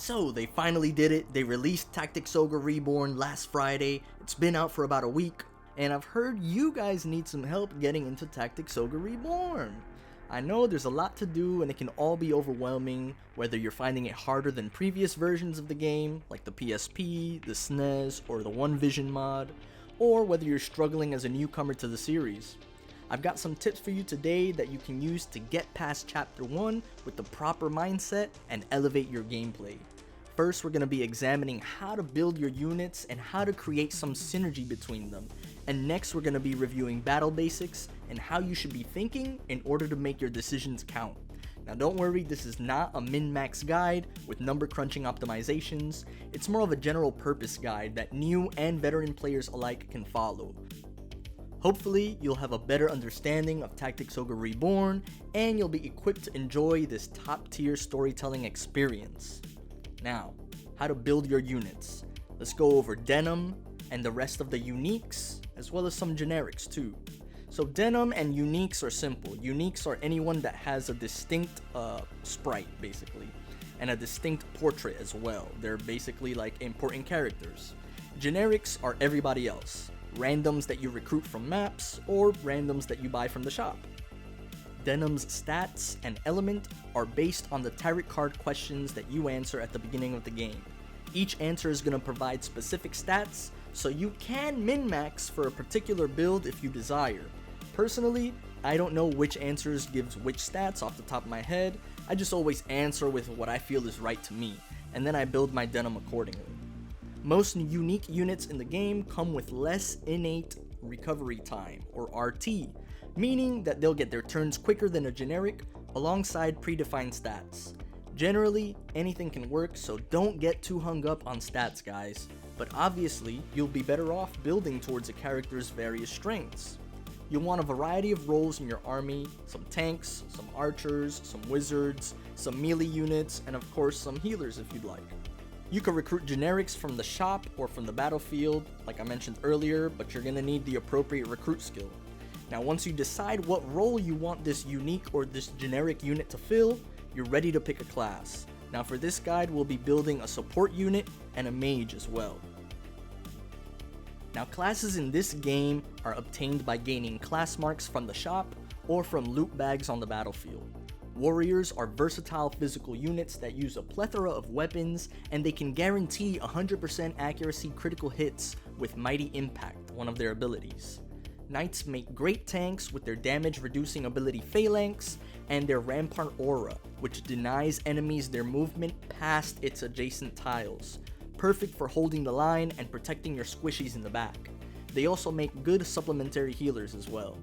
So they finally did it. They released Ogre Reborn last Friday. It's been out for about a week, and I've heard you guys need some help getting into Ogre Reborn. I know there's a lot to do and it can all be overwhelming, whether you're finding it harder than previous versions of the game, like the PSP, the SNES, or the One Vision mod, or whether you're struggling as a newcomer to the series. I've got some tips for you today that you can use to get past Chapter 1 with the proper mindset and elevate your gameplay. First, we're going to be examining how to build your units and how to create some synergy between them. And next, we're going to be reviewing battle basics and how you should be thinking in order to make your decisions count. Now don't worry, this is not a min-max guide with number crunching optimizations. It's more of a general purpose guide that new and veteran players alike can follow. Hopefully, you'll have a better understanding of Ogre Reborn, and you'll be equipped to enjoy this top-tier storytelling experience. Now, how to build your units. Let's go over Denam and the rest of the uniques, as well as some generics too. So Denam and uniques are simple. Uniques are anyone that has a distinct sprite, basically, and a distinct portrait as well. They're basically like important characters. Generics are everybody else. Randoms that you recruit from maps, or randoms that you buy from the shop. Denam's stats and element are based on the tarot card questions that you answer at the beginning of the game. Each answer is going to provide specific stats, so you can min-max for a particular build if you desire. Personally, I don't know which answers gives which stats off the top of my head. I just always answer with what I feel is right to me, and then I build my Denam accordingly. Most unique units in the game come with less innate recovery time, or RT, meaning that they'll get their turns quicker than a generic alongside predefined stats. Generally, anything can work, so don't get too hung up on stats, guys, but obviously, you'll be better off building towards a character's various strengths. You'll want a variety of roles in your army, some tanks, some archers, some wizards, some melee units, and of course some healers if you'd like. You can recruit generics from the shop or from the battlefield, like I mentioned earlier, but you're gonna need the appropriate recruit skill. Now once you decide what role you want this unique or this generic unit to fill, you're ready to pick a class. Now for this guide, we'll be building a support unit and a mage as well. Now classes in this game are obtained by gaining class marks from the shop or from loot bags on the battlefield. Warriors are versatile physical units that use a plethora of weapons, and they can guarantee 100% accuracy critical hits with Mighty Impact, one of their abilities. Knights make great tanks with their damage reducing ability Phalanx, and their Rampart Aura, which denies enemies their movement past its adjacent tiles. Perfect for holding the line and protecting your squishies in the back. They also make good supplementary healers as well.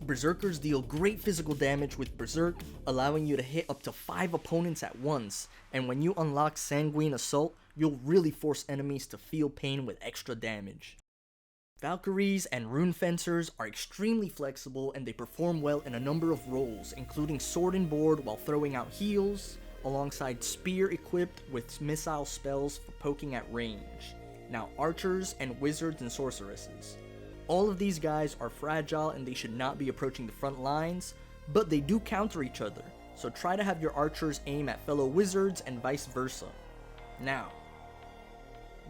Berserkers deal great physical damage with Berserk, allowing you to hit up to 5 opponents at once, and when you unlock Sanguine Assault, you'll really force enemies to feel pain with extra damage. Valkyries and Rune Fencers are extremely flexible and they perform well in a number of roles, including sword and board while throwing out heals, alongside spear equipped with missile spells for poking at range. Now archers and wizards and sorceresses. All of these guys are fragile and they should not be approaching the front lines, but they do counter each other, so try to have your archers aim at fellow wizards and vice versa. Now,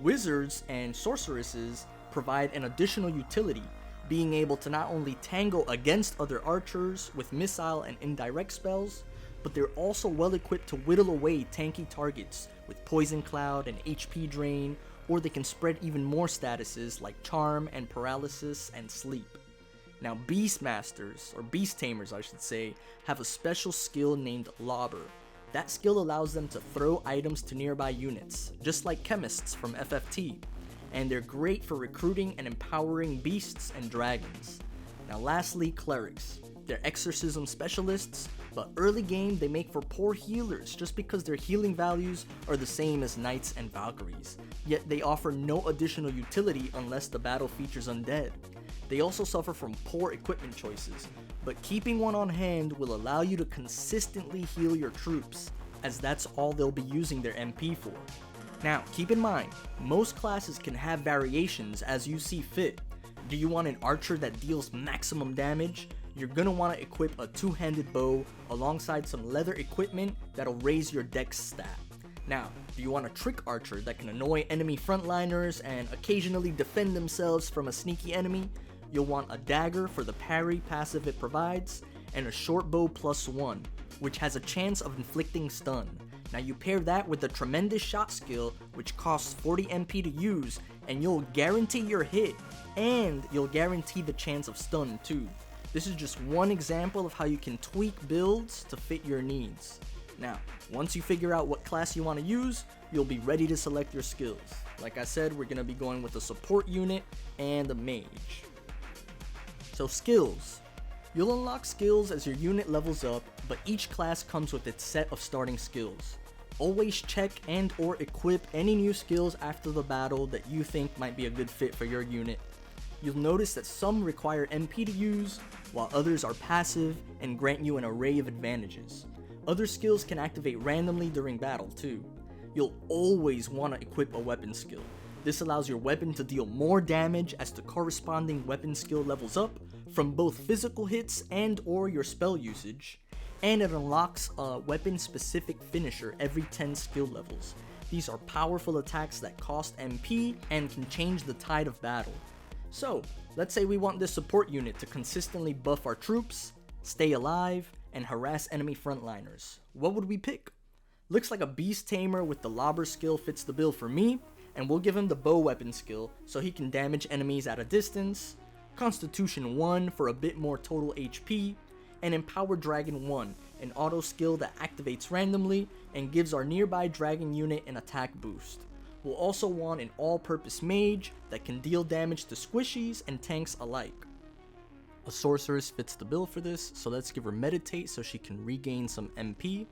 wizards and sorceresses provide an additional utility, being able to not only tango against other archers with missile and indirect spells, but they're also well equipped to whittle away tanky targets with Poison Cloud and HP Drain, or they can spread even more statuses like Charm and Paralysis and Sleep. Now Beastmasters, or Beast Tamers I should say, have a special skill named Lobber. That skill allows them to throw items to nearby units, just like Chemists from FFT, and they're great for recruiting and empowering beasts and dragons. Now lastly, Clerics. They're exorcism specialists, but early game they make for poor healers just because their healing values are the same as Knights and Valkyries, yet they offer no additional utility unless the battle features undead. They also suffer from poor equipment choices, but keeping one on hand will allow you to consistently heal your troops, as that's all they'll be using their MP for. Now keep in mind, most classes can have variations as you see fit. Do you want an archer that deals maximum damage? You're gonna want to equip a two-handed bow alongside some leather equipment that'll raise your dex stat. Now, if you want a trick archer that can annoy enemy frontliners and occasionally defend themselves from a sneaky enemy, you'll want a dagger for the parry passive it provides, and a short bow +1, which has a chance of inflicting stun. Now you pair that with the tremendous shot skill, which costs 40 MP to use, and you'll guarantee your hit, and you'll guarantee the chance of stun too. This is just one example of how you can tweak builds to fit your needs. Now, once you figure out what class you want to use, you'll be ready to select your skills. Like I said, we're going to be going with a support unit and a mage. So skills. You'll unlock skills as your unit levels up, but each class comes with its set of starting skills. Always check and or equip any new skills after the battle that you think might be a good fit for your unit. You'll notice that some require MP to use, while others are passive and grant you an array of advantages. Other skills can activate randomly during battle too. You'll always want to equip a weapon skill. This allows your weapon to deal more damage as the corresponding weapon skill levels up from both physical hits and or your spell usage, and it unlocks a weapon specific finisher every 10 skill levels. These are powerful attacks that cost MP and can change the tide of battle. So, let's say we want this support unit to consistently buff our troops, stay alive, and harass enemy frontliners. What would we pick? Looks like a beast tamer with the lobber skill fits the bill for me, and we'll give him the bow weapon skill so he can damage enemies at a distance, Constitution 1 for a bit more total HP, and Empowered Dragon 1, an auto skill that activates randomly and gives our nearby dragon unit an attack boost. We'll also want an all-purpose mage that can deal damage to squishies and tanks alike. A sorceress fits the bill for this, so let's give her meditate so she can regain some MP,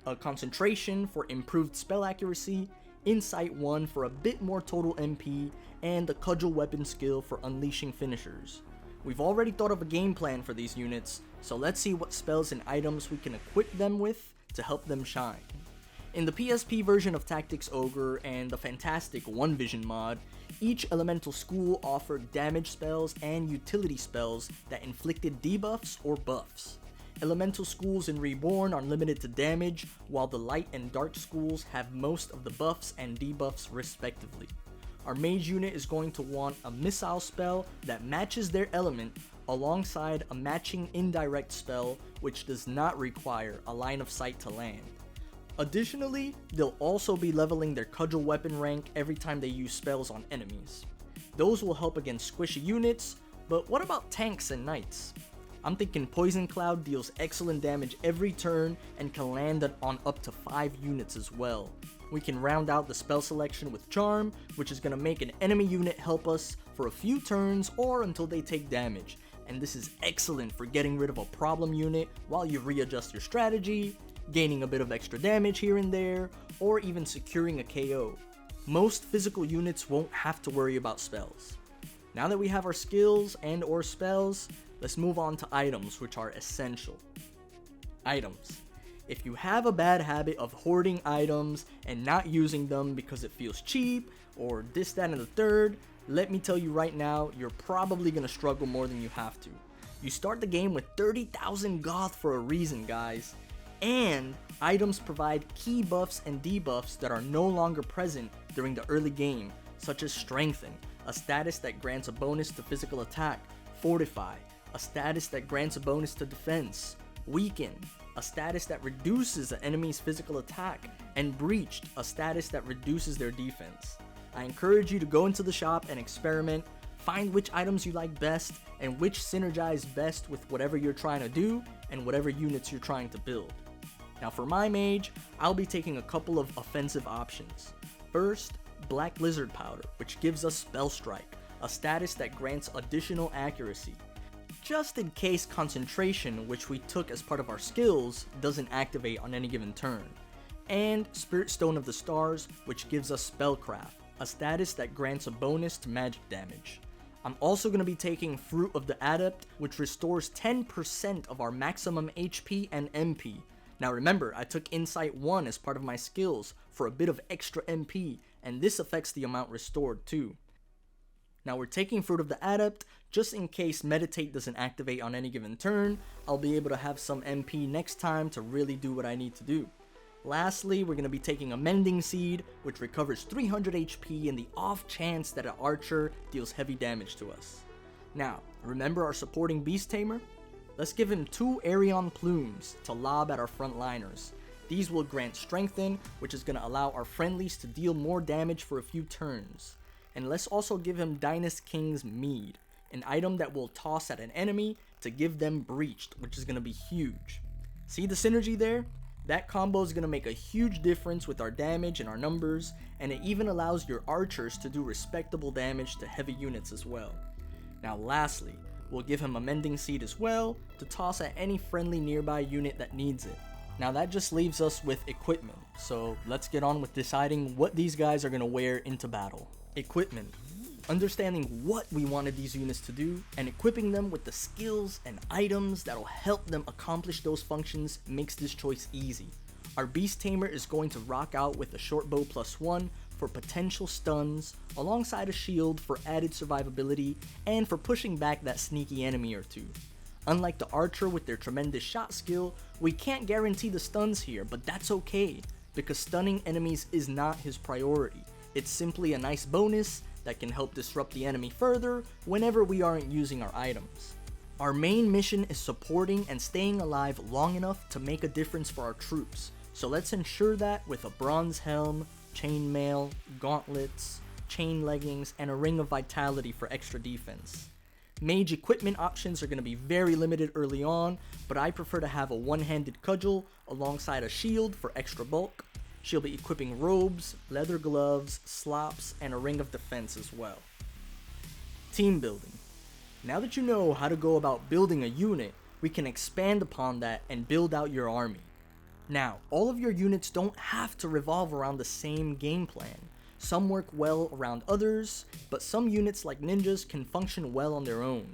a concentration for improved spell accuracy, insight 1 for a bit more total MP, and the cudgel weapon skill for unleashing finishers. We've already thought of a game plan for these units, so let's see what spells and items we can equip them with to help them shine. In the PSP version of Tactics Ogre and the fantastic One Vision mod, each elemental school offered damage spells and utility spells that inflicted debuffs or buffs. Elemental schools in Reborn are limited to damage, while the light and dark schools have most of the buffs and debuffs respectively. Our mage unit is going to want a missile spell that matches their element alongside a matching indirect spell which does not require a line of sight to land. Additionally, they'll also be leveling their cudgel weapon rank every time they use spells on enemies. Those will help against squishy units, but what about tanks and knights? I'm thinking Poison Cloud deals excellent damage every turn and can land on up to 5 units as well. We can round out the spell selection with Charm, which is going to make an enemy unit help us for a few turns or until they take damage, and this is excellent for getting rid of a problem unit while you readjust your strategy, gaining a bit of extra damage here and there, or even securing a KO. Most physical units won't have to worry about spells. Now that we have our skills and or spells, let's move on to items, which are essential. Items. If you have a bad habit of hoarding items and not using them because it feels cheap, or this, that, and the third, let me tell you right now, you're probably going to struggle more than you have to. You start the game with 30,000 goth for a reason, guys. And items provide key buffs and debuffs that are no longer present during the early game, such as Strengthen, a status that grants a bonus to physical attack, Fortify, a status that grants a bonus to defense, Weaken, a status that reduces an enemy's physical attack, and Breached, a status that reduces their defense. I encourage you to go into the shop and experiment, find which items you like best, and which synergize best with whatever you're trying to do and whatever units you're trying to build. Now for my mage, I'll be taking a couple of offensive options. First, Black Lizard Powder, which gives us Spell Strike, a status that grants additional accuracy. Just in case Concentration, which we took as part of our skills, doesn't activate on any given turn. And Spirit Stone of the Stars, which gives us Spellcraft, a status that grants a bonus to magic damage. I'm also going to be taking Fruit of the Adept, which restores 10% of our maximum HP and MP. Now remember, I took Insight 1 as part of my skills for a bit of extra MP, and this affects the amount restored too. Now we're taking Fruit of the Adept, just in case Meditate doesn't activate on any given turn, I'll be able to have some MP next time to really do what I need to do. Lastly, we're going to be taking a Mending Seed, which recovers 300 HP in the off chance that an archer deals heavy damage to us. Now, remember our supporting Beast Tamer? Let's give him 2 Arion Plumes to lob at our frontliners. These will grant Strengthen, which is going to allow our friendlies to deal more damage for a few turns. And let's also give him Dynast King's Mead, an item that will toss at an enemy to give them Breached, which is going to be huge. See the synergy there? That combo is going to make a huge difference with our damage and our numbers, and it even allows your archers to do respectable damage to heavy units as well. Now lastly, we'll give him a Mending Seed as well to toss at any friendly nearby unit that needs it. Now that just leaves us with equipment, so let's get on with deciding what these guys are going to wear into battle. Equipment. Understanding what we wanted these units to do and equipping them with the skills and items that'll help them accomplish those functions makes this choice easy. Our Beast Tamer is going to rock out with a short bow +1 for potential stuns, alongside a shield for added survivability and for pushing back that sneaky enemy or two. Unlike the archer with their tremendous shot skill, we can't guarantee the stuns here, but that's okay, because stunning enemies is not his priority. It's simply a nice bonus that can help disrupt the enemy further whenever we aren't using our items. Our main mission is supporting and staying alive long enough to make a difference for our troops, so let's ensure that with a bronze helm, chainmail, gauntlets, chain leggings, and a ring of vitality for extra defense. Mage equipment options are going to be very limited early on, but I prefer to have a one-handed cudgel alongside a shield for extra bulk. She'll be equipping robes, leather gloves, slops, and a ring of defense as well. Team building. Now that you know how to go about building a unit, we can expand upon that and build out your army. Now, all of your units don't have to revolve around the same game plan. Some work well around others, but some units like ninjas can function well on their own.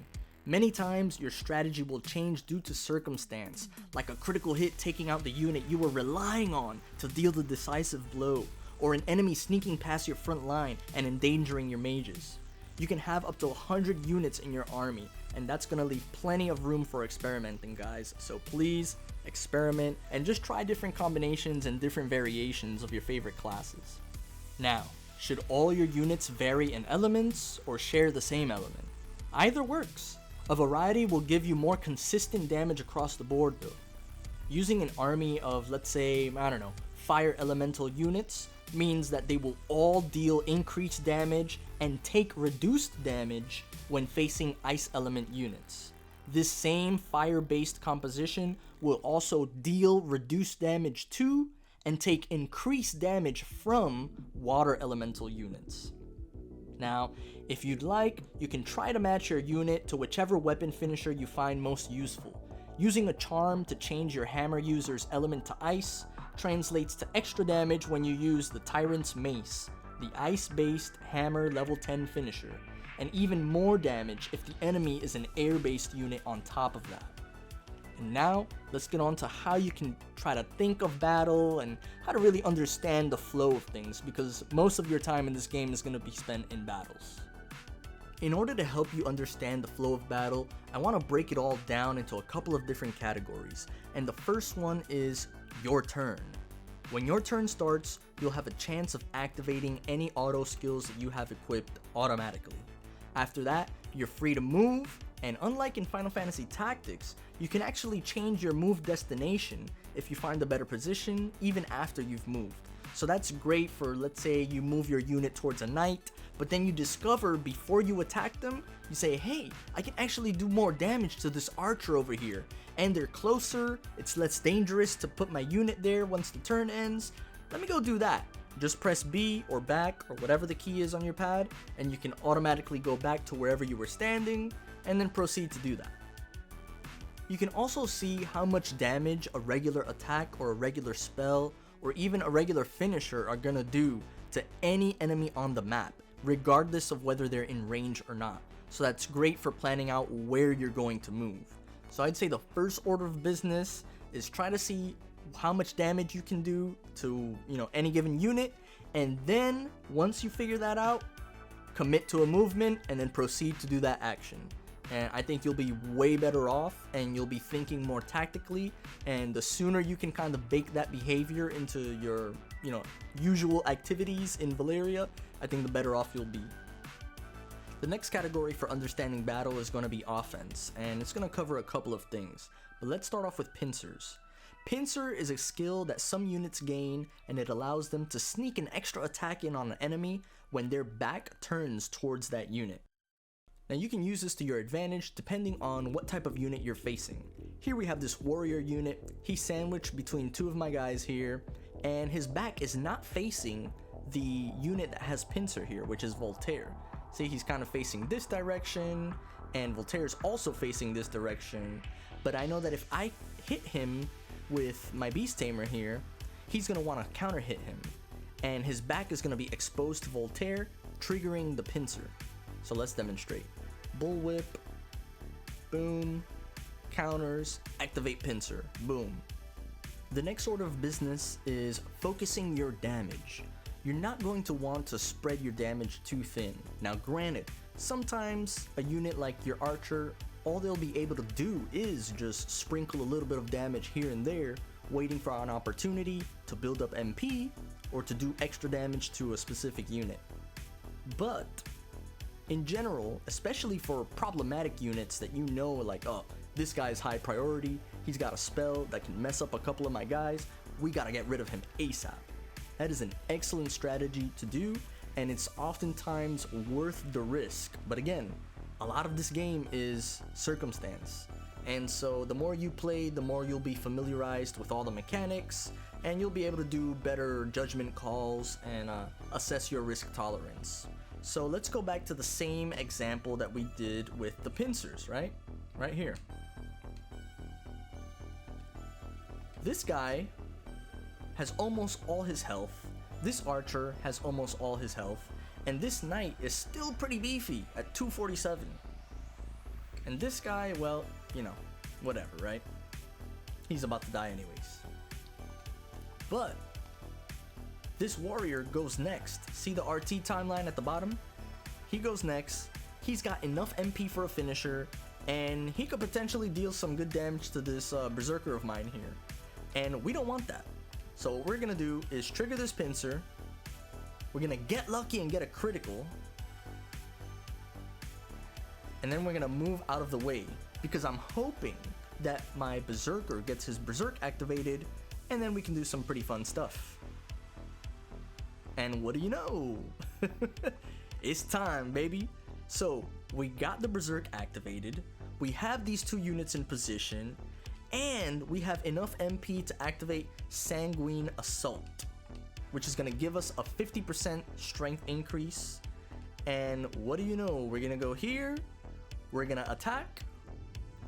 Many times, your strategy will change due to circumstance, like a critical hit taking out the unit you were relying on to deal the decisive blow, or an enemy sneaking past your front line and endangering your mages. You can have up to 100 units in your army, and that's gonna leave plenty of room for experimenting, guys, so please experiment and just try different combinations and different variations of your favorite classes. Now, should all your units vary in elements or share the same element? Either works. A variety will give you more consistent damage across the board though. Using an army of, let's say, I don't know, fire elemental units means that they will all deal increased damage and take reduced damage when facing ice element units. This same fire-based composition will also deal reduced damage to and take increased damage from water elemental units. Now, if you'd like, you can try to match your unit to whichever weapon finisher you find most useful. Using a charm to change your hammer user's element to ice translates to extra damage when you use the Tyrant's Mace, the ice-based hammer level 10 finisher, and even more damage if the enemy is an air-based unit on top of that. And now, let's get on to how you can try to think of battle and how to really understand the flow of things, because most of your time in this game is going to be spent in battles. In order to help you understand the flow of battle, I want to break it all down into a couple of different categories, and the first one is your turn. When your turn starts, you'll have a chance of activating any auto skills that you have equipped automatically. After that, you're free to move, and unlike in Final Fantasy Tactics, you can actually change your move destination if you find a better position even after you've moved. So that's great for, let's say you move your unit towards a knight, but then you discover before you attack them, you say, hey, I can actually do more damage to this archer over here, and they're closer, it's less dangerous to put my unit there once the turn ends, let me go do that. Just press B or back or whatever the key is on your pad, and you can automatically go back to wherever you were standing, and then proceed to do that. You can also see how much damage a regular attack or a regular spell or even a regular finisher are gonna do to any enemy on the map, regardless of whether they're in range or not. So that's great for planning out where you're going to move. So I'd say the first order of business is try to see how much damage you can do to, any given unit, and then once you figure that out, commit to a movement and then proceed to do that action. And I think you'll be way better off, and you'll be thinking more tactically, and the sooner you can kind of bake that behavior into your, usual activities in Valeria, I think the better off you'll be. The next category for understanding battle is going to be offense, and it's going to cover a couple of things. But let's start off with Pincers. Pincer is a skill that some units gain, and it allows them to sneak an extra attack in on an enemy when their back turns towards that unit. Now you can use this to your advantage depending on what type of unit you're facing. Here we have this warrior unit. He's sandwiched between two of my guys here, and his back is not facing the unit that has Pincer here, which is Voltaire. See, he's kind of facing this direction, and Voltaire's also facing this direction, but I know that if I hit him with my Beast Tamer here, he's going to want to counter hit him, and his back is going to be exposed to Voltaire, triggering the Pincer. So let's demonstrate. Bullwhip, boom, counters, activate Pincer, boom. The next order of business is focusing your damage. You're not going to want to spread your damage too thin. Now granted, sometimes a unit like your archer, all they'll be able to do is just sprinkle a little bit of damage here and there, waiting for an opportunity to build up MP or to do extra damage to a specific unit. But in general, especially for problematic units that you know, like, oh, this guy's high priority, he's got a spell that can mess up a couple of my guys, we gotta get rid of him ASAP. That is an excellent strategy to do, and it's oftentimes worth the risk. But again, a lot of this game is circumstance, and so the more you play, the more you'll be familiarized with all the mechanics, and you'll be able to do better judgment calls and assess your risk tolerance. So let's go back to the same example that we did with the Pincers, right here. This guy has almost all his health, this archer has almost all his health, and this knight is still pretty beefy at 247. And this guy, well, whatever, right? He's about to die anyways. But this warrior goes next. See the RT timeline at the bottom? He goes next. He's got enough MP for a finisher, and he could potentially deal some good damage to this berserker of mine here. And we don't want that. So what we're gonna do is trigger this Pincer. We're gonna get lucky and get a critical, and then we're gonna move out of the way because I'm hoping that my berserker gets his berserk activated, and then we can do some pretty fun stuff. And what do you know? It's time, baby. So we got the berserk activated, we have these two units in position, and we have enough MP to activate Sanguine Assault, which is going to give us a 50% strength increase. And what do you know? We're going to go here, we're going to attack,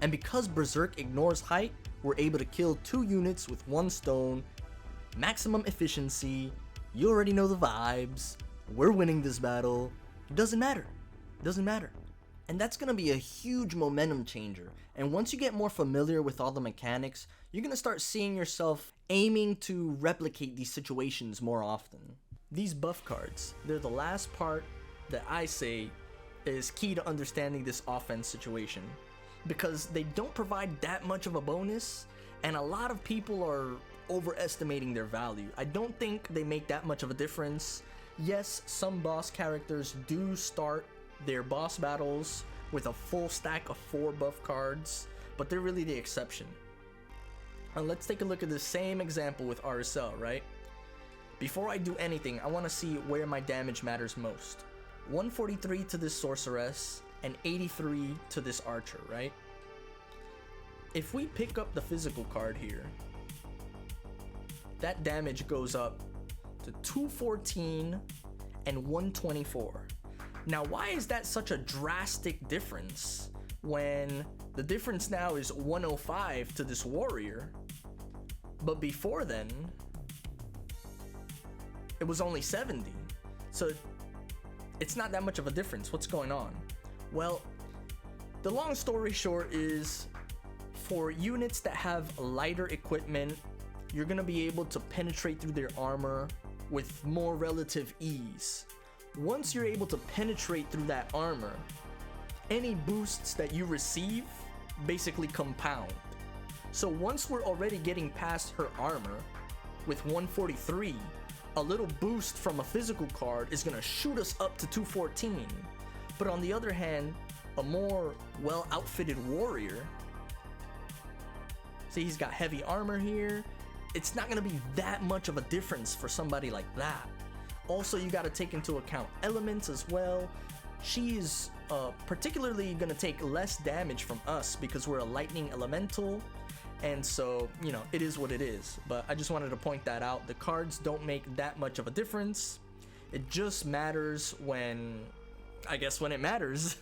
and because Berserk ignores height, we're able to kill two units with one stone, maximum efficiency. You already know the vibes. We're winning this battle. Doesn't matter. And that's going to be a huge momentum changer. And once you get more familiar with all the mechanics, you're going to start seeing yourself aiming to replicate these situations more often. These buff cards, they're the last part that I say is key to understanding this offense situation, because they don't provide that much of a bonus, and a lot of people are overestimating their value. I don't think they make that much of a difference. Yes, some boss characters do start their boss battles with a full stack of 4 buff cards, but they're really the exception. And let's take a look at the same example with RSL, right? Before I do anything, I want to see where my damage matters most. 143 to this sorceress and 83 to this archer, right? If we pick up the physical card here, that damage goes up to 214 and 124. Now, why is that such a drastic difference when the difference now is 105 to this warrior, but before then it was only 70? So it's not that much of a difference. What's going on? Well, the long story short is, for units that have lighter equipment, you're gonna be able to penetrate through their armor with more relative ease. Once you're able to penetrate through that armor, any boosts that you receive basically compound. So once we're already getting past her armor with 143, a little boost from a physical card is gonna shoot us up to 214. But on the other hand, a more well-outfitted warrior, see, he's got heavy armor here, it's not gonna be that much of a difference for somebody like that. Also, you gotta take into account elements as well. She's particularly gonna take less damage from us because we're a lightning elemental, and so, you know, it is what it is. But I just wanted to point that out. The cards don't make that much of a difference. It just matters when, I guess, when it matters.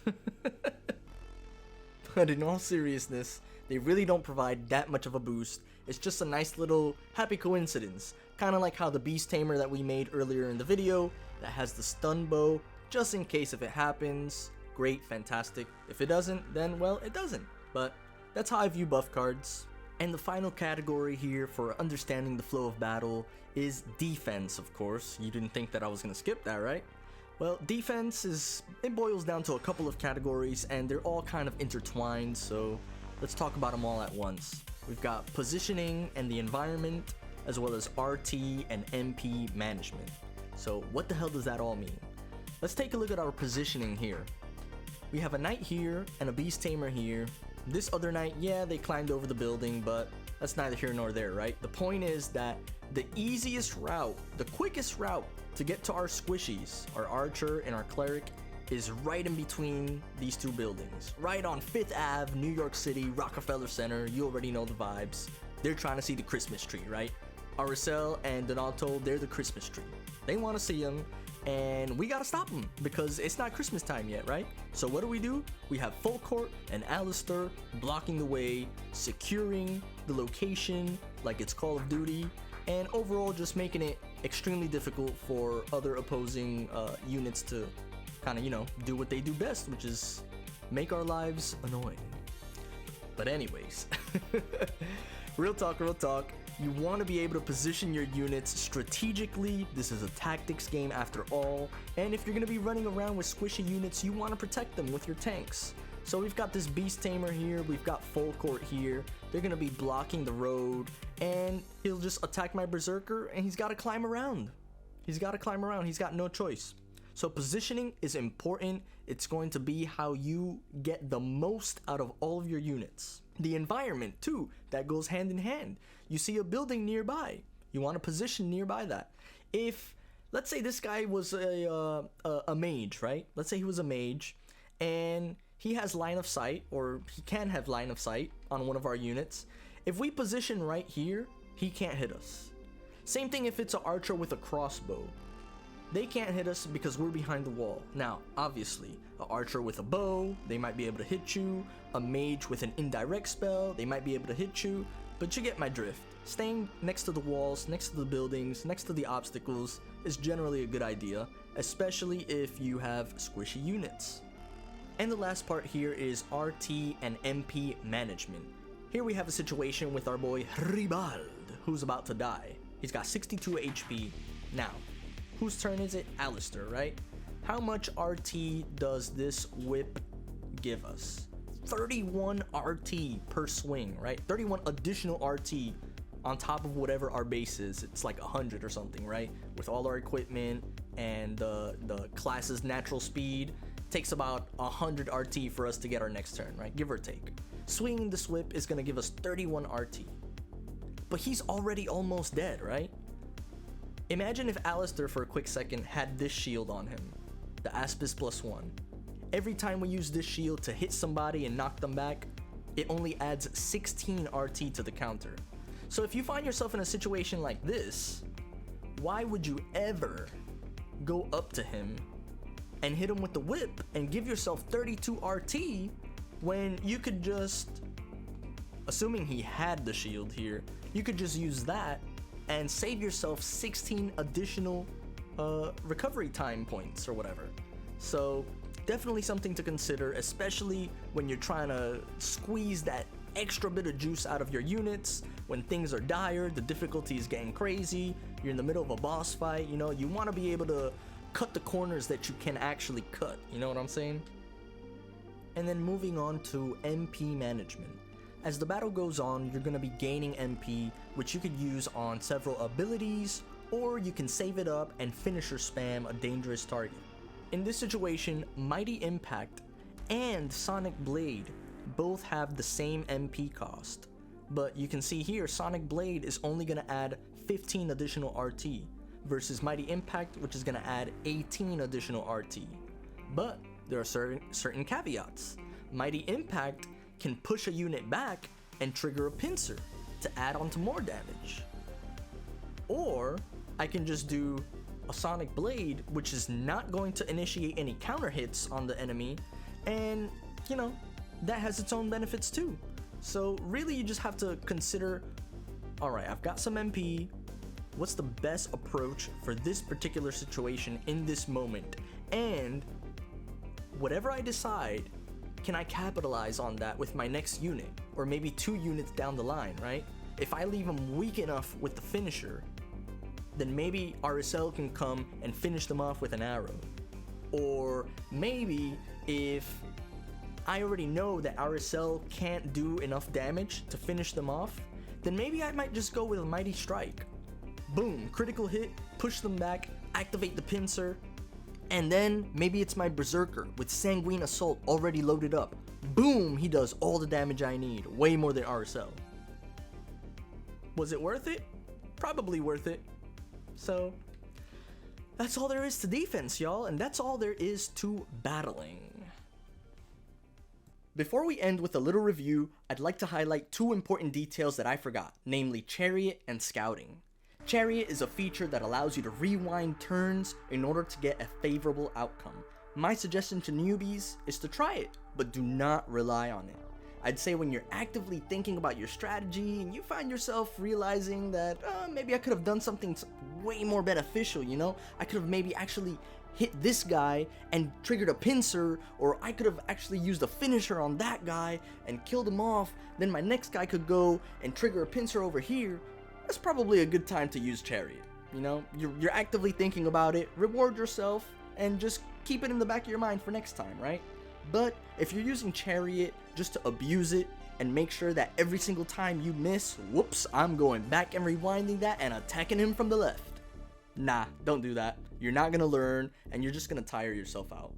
But in all seriousness, they really don't provide that much of a boost. It's just a nice little happy coincidence. Kind of like how the Beast Tamer that we made earlier in the video, that has the stun bow, just in case if it happens, great, fantastic. If it doesn't, then well, it doesn't. But that's how I view buff cards. And the final category here for understanding the flow of battle is defense, of course. You didn't think that I was gonna skip that, right? Well, defense it boils down to a couple of categories, and they're all kind of intertwined, so let's talk about them all at once. We've got positioning and the environment, as well as RT and MP management. So what the hell does that all mean? Let's take a look at our positioning here. We have a knight here and a beast tamer here. This other knight, yeah, they climbed over the building, but that's neither here nor there, right? The point is that the easiest route, the quickest route to get to our squishies, our archer and our cleric, is right in between these two buildings. Right on 5th Ave, New York City, Rockefeller Center. You already know the vibes. They're trying to see the Christmas tree, right? Aracel and Donato, they're the Christmas tree. They want to see them, and we gotta stop them because it's not Christmas time yet, right? So what do? We have Full Court and Alistair blocking the way, securing the location like it's Call of Duty, and overall just making it extremely difficult for other opposing units to kind of, you know, do what they do best, which is make our lives annoying. But anyways, real talk. You want to be able to position your units strategically. This is a tactics game after all. And if you're going to be running around with squishy units, you want to protect them with your tanks. So we've got this Beast Tamer here. We've got Full Court here. They're going to be blocking the road. And he'll just attack my Berserker, and he's got to climb around. He's got no choice. So positioning is important. It's going to be how you get the most out of all of your units. The environment too, that goes hand in hand. You see a building nearby, you want to position nearby that. If, let's say this guy was a mage, right? Let's say he was a mage, and he has line of sight, or he can have line of sight on one of our units. If we position right here, he can't hit us. Same thing if it's an archer with a crossbow. They can't hit us because we're behind the wall. Now, obviously, an archer with a bow, they might be able to hit you. A mage with an indirect spell, they might be able to hit you. But you get my drift. Staying next to the walls, next to the buildings, next to the obstacles is generally a good idea, especially if you have squishy units. And the last part here is RT and MP management. Here we have a situation with our boy Ribald, who's about to die. He's got 62 HP. Now, whose turn is it? Alistair, right? How much RT does this whip give us? 31 RT per swing, right? 31 additional RT on top of whatever our base is. It's like 100 or something, right? With all our equipment and the class's natural speed, takes about 100 RT for us to get our next turn, right? Give or take. Swinging this whip is gonna give us 31 RT. But he's already almost dead, right? Imagine if Alistair for a quick second had this shield on him, the Aspis +1. Every time we use this shield to hit somebody and knock them back, it only adds 16 RT to the counter. So if you find yourself in a situation like this, why would you ever go up to him and hit him with the whip and give yourself 32 RT when you could just, assuming he had the shield here, you could just use that and save yourself 16 additional recovery time points or whatever. So definitely something to consider, especially when you're trying to squeeze that extra bit of juice out of your units, when things are dire, the difficulty is getting crazy, you're in the middle of a boss fight, you know, you want to be able to cut the corners that you can actually cut, you know what I'm saying? And then moving on to MP management. As the battle goes on, you're going to be gaining MP, which you could use on several abilities, or you can save it up and finisher spam a dangerous target. In this situation, Mighty Impact and Sonic Blade both have the same MP cost, but you can see here Sonic Blade is only going to add 15 additional RT versus Mighty Impact, which is going to add 18 additional RT. But there are certain caveats. Mighty Impact can push a unit back and trigger a pincer to add on to more damage. Or I can just do a Sonic Blade, which is not going to initiate any counter hits on the enemy, and you know, that has its own benefits too. So really you just have to consider, alright, I've got some MP, what's the best approach for this particular situation in this moment, and whatever I decide, can I capitalize on that with my next unit, or maybe 2 units down the line, right? If I leave them weak enough with the finisher, then maybe RSL can come and finish them off with an arrow. Or maybe if I already know that RSL can't do enough damage to finish them off, then maybe I might just go with a Mighty Strike. Boom, critical hit, push them back, activate the pincer, and then maybe it's my Berserker with Sanguine Assault already loaded up. Boom, he does all the damage I need, way more than RSL. Was it worth it? Probably worth it. So that's all there is to defense, y'all, and that's all there is to battling. Before we end with a little review, I'd like to highlight 2 important details that I forgot, namely Chariot and Scouting. Chariot is a feature that allows you to rewind turns in order to get a favorable outcome. My suggestion to newbies is to try it, but do not rely on it. I'd say when you're actively thinking about your strategy and you find yourself realizing that maybe I could have done something way more beneficial, you know? I could have maybe actually hit this guy and triggered a pincer, or I could have actually used a finisher on that guy and killed him off, then my next guy could go and trigger a pincer over here. That's probably a good time to use Chariot. You know, you're actively thinking about it, reward yourself, and just keep it in the back of your mind for next time, right? But if you're using Chariot just to abuse it and make sure that every single time you miss, whoops, I'm going back and rewinding that and attacking him from the left. Nah, don't do that. You're not gonna learn, and you're just gonna tire yourself out.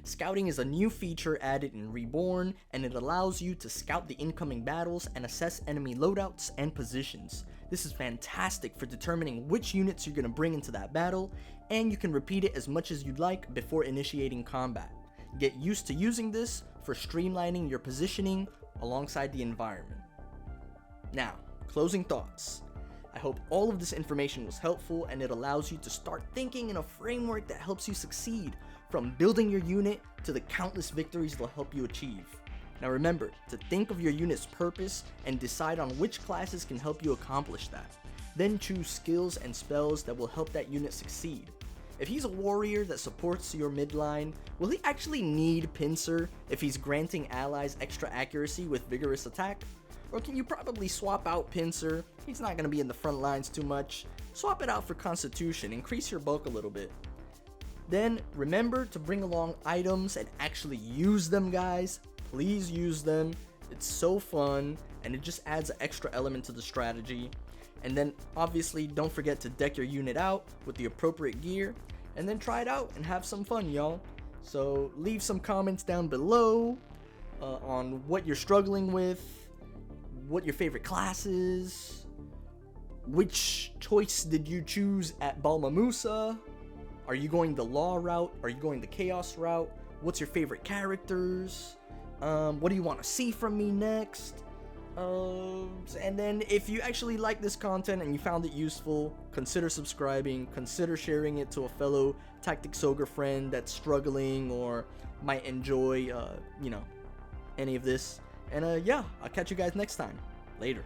Scouting is a new feature added in Reborn, and it allows you to scout the incoming battles and assess enemy loadouts and positions. This is fantastic for determining which units you're going to bring into that battle, and you can repeat it as much as you'd like before initiating combat. Get used to using this for streamlining your positioning alongside the environment. Now, closing thoughts. I hope all of this information was helpful, and it allows you to start thinking in a framework that helps you succeed, from building your unit to the countless victories they'll help you achieve. Now remember to think of your unit's purpose and decide on which classes can help you accomplish that. Then choose skills and spells that will help that unit succeed. If he's a warrior that supports your midline, will he actually need Pincer if he's granting allies extra accuracy with vigorous attack? Or can you probably swap out Pincer? He's not going to be in the front lines too much. Swap it out for Constitution, increase your bulk a little bit. Then remember to bring along items and actually use them, guys. Please use them. It's so fun, and it just adds an extra element to the strategy. And then obviously don't forget to deck your unit out with the appropriate gear, and then try it out and have some fun, y'all. So leave some comments down below on what you're struggling with, what your favorite class is, which choice did you choose at Balmamusa? Are you going the Law route? Are you going the Chaos route? What's your favorite characters? What do you want to see from me next? And then if you actually like this content and you found it useful, consider subscribing, consider sharing it to a fellow Tactics Ogre friend that's struggling or might enjoy, any of this. And yeah, I'll catch you guys next time. Later.